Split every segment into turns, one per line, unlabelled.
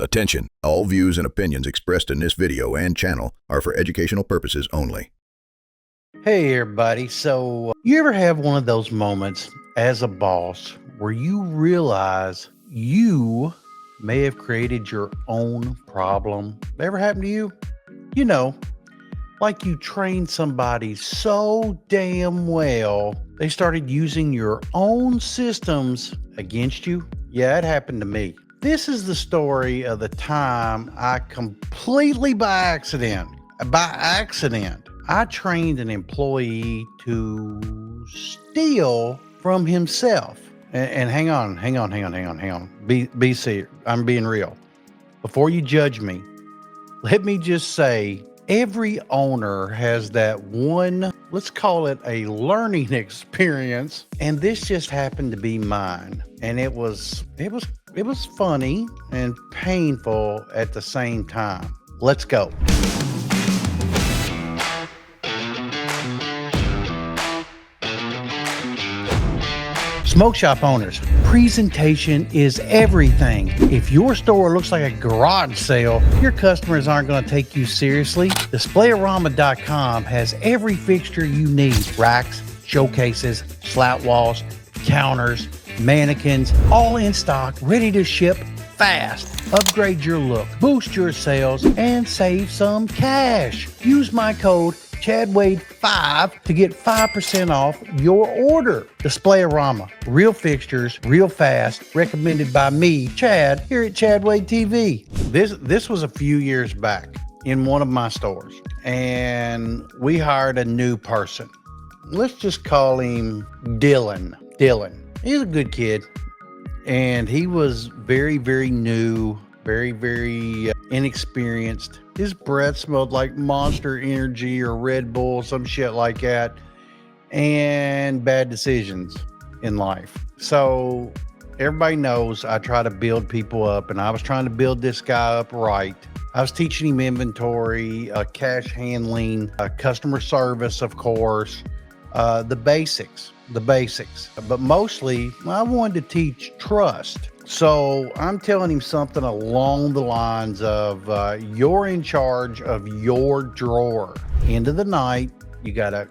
Attention, all views and opinions expressed in this video and channel are for educational purposes only.
Hey everybody, so you ever have one of those moments as a boss where you realize you may have created your own problem? Ever happened to you? You know, like you trained somebody so damn well, they started using your own systems against you? Yeah, it happened to me. This is the story of the time I completely by accident, I trained an employee to steal from himself. And hang on. Be serious. I'm being real. Before you judge me, let me just say every owner has that one, let's call it a learning experience. And this just happened to be mine. And it was funny and painful at the same time. Let's go. Smoke shop owners, presentation is everything. If your store looks like a garage sale, your customers aren't going to take you seriously. Displayorama.com has every fixture you need. Racks, showcases, slat walls, counters, mannequins, all in stock, ready to ship fast. Upgrade your look, boost your sales, and save some cash. Use my code ChadWade5 to get 5% off your order. Displayorama, real fixtures, real fast, recommended by me, Chad, here at Chad Wade TV. This was a few years back in one of my stores, and we hired a new person. Let's just call him Dylan. He's a good kid, and he was very, very new, very inexperienced. His breath smelled like Monster Energy or Red Bull, some shit like that, and bad decisions in life. So everybody knows I try to build people up, and I was trying to build this guy up right. I was teaching him inventory, cash handling, customer service, of course, the basics. But mostly, I wanted to teach trust. So I'm telling him something along the lines of, you're in charge of your drawer. End of the night, you gotta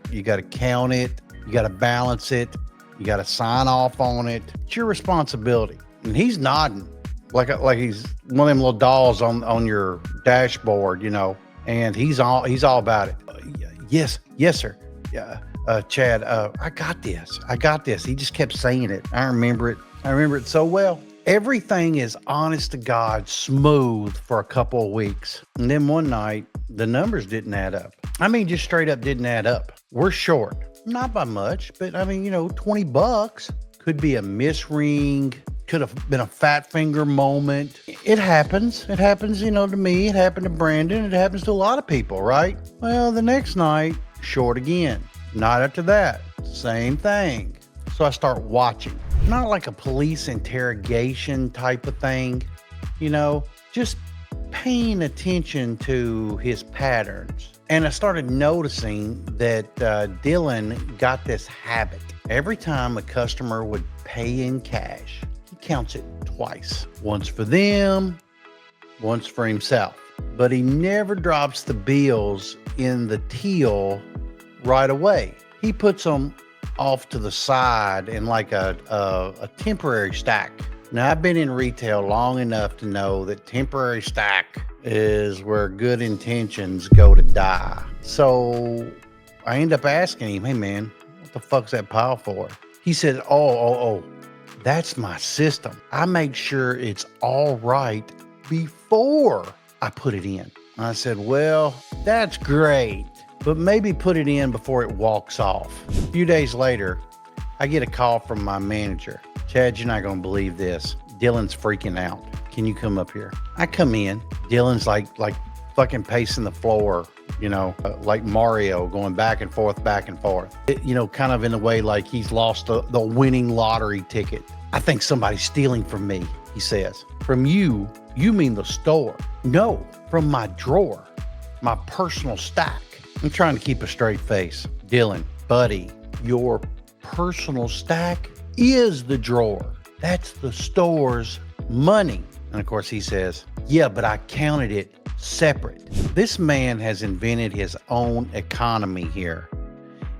count it, you gotta balance it, you gotta sign off on it. It's your responsibility. And he's nodding like he's one of them little dolls on your dashboard, you know. And he's all about it. Yes, sir. Yeah. Chad, I got this. He just kept saying it. I remember it so well. Everything is honest to God smooth for a couple of weeks. And then one night, the numbers didn't add up. I mean, just straight up didn't add up. We're short. Not by much, but I mean, $20 could be a misring. Could have been a fat finger moment. It happens. To me. It happened to Brandon. It happens to a lot of people, right? Well, the next night, short again. Night after that, same thing. So I start watching. Not like a police interrogation type of thing, just paying attention to his patterns. And I started noticing that Dylan got this habit. Every time a customer would pay in cash, he counts it twice. Once for them, once for himself. But he never drops the bills in the till right away. He puts them off to the side in like a temporary stack. Now, I've been in retail long enough to know that temporary stack is where good intentions go to die. So I end up asking him, hey man, what the fuck's that pile for? He said, oh, that's my system. I make sure it's all right before I put it in. I said, well, that's great, but maybe put it in before it walks off. A few days later, I get a call from my manager. Chad, you're not going to believe this. Dylan's freaking out. Can you come up here? I come in. Dylan's like fucking pacing the floor, like Mario, going back and forth. Kind of in a way like he's lost the winning lottery ticket. I think somebody's stealing from me, he says. From you? You mean the store? No, from my drawer, my personal stack. I'm trying to keep a straight face. Dylan, buddy, your personal stack is the drawer. That's the store's money. And of course he says, yeah, but I counted it separate. This man has invented his own economy here.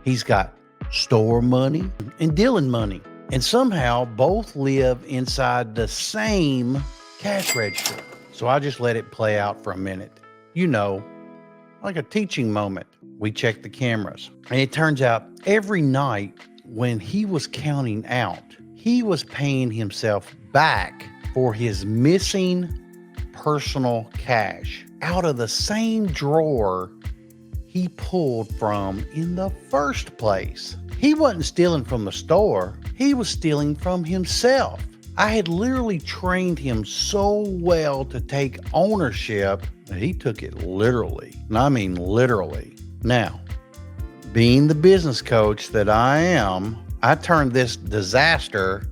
He's got store money and Dylan money. And somehow both live inside the same cash register. So I just let it play out for a minute. You know, like a teaching moment. We checked the cameras. And it turns out every night when he was counting out, he was paying himself back for his missing personal cash out of the same drawer he pulled from in the first place. He wasn't stealing from the store. He was stealing from himself. I had literally trained him so well to take ownership that he took it literally. And I mean literally. Now, being the business coach that I am, I turned this disaster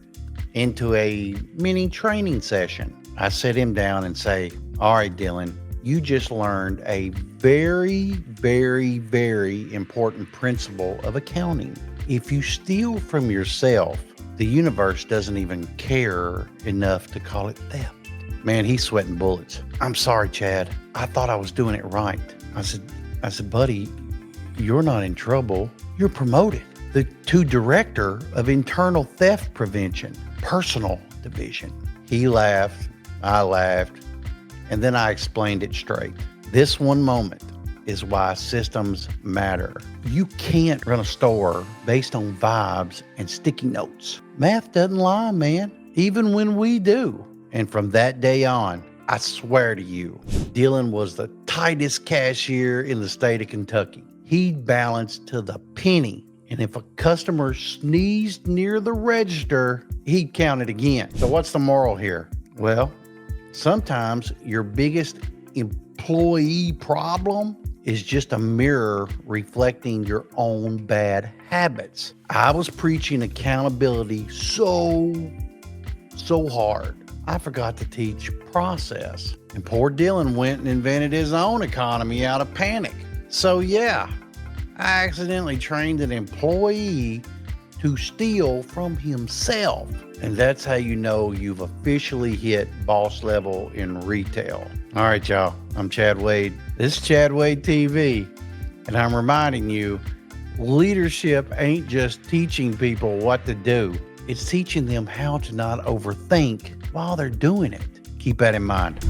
into a mini training session. I sit him down and say, all right, Dylan, you just learned a very, very, very important principle of accounting. If you steal from yourself, the universe doesn't even care enough to call it theft. Man, he's sweating bullets. I'm sorry, Chad. I thought I was doing it right. I said, buddy, you're not in trouble. You're promoted to Director of Internal Theft Prevention, Personal Division. He laughed. I laughed. And then I explained it straight. This one moment is why systems matter. You can't run a store based on vibes and sticky notes. Math doesn't lie, man, even when we do. And from that day on, I swear to you, Dylan was the tightest cashier in the state of Kentucky. He'd balance to the penny. And if a customer sneezed near the register, he'd count it again. So what's the moral here? Well, sometimes your biggest employee problem is just a mirror reflecting your own bad habits. I was preaching accountability so hard, I forgot to teach process. And poor Dylan went and invented his own economy out of panic. So yeah, I accidentally trained an employee to steal from himself. And that's how you know you've officially hit boss level in retail. All right, y'all. I'm Chad Wade. This is Chad Wade TV. And I'm reminding you, leadership ain't just teaching people what to do. It's teaching them how to not overthink while they're doing it. Keep that in mind.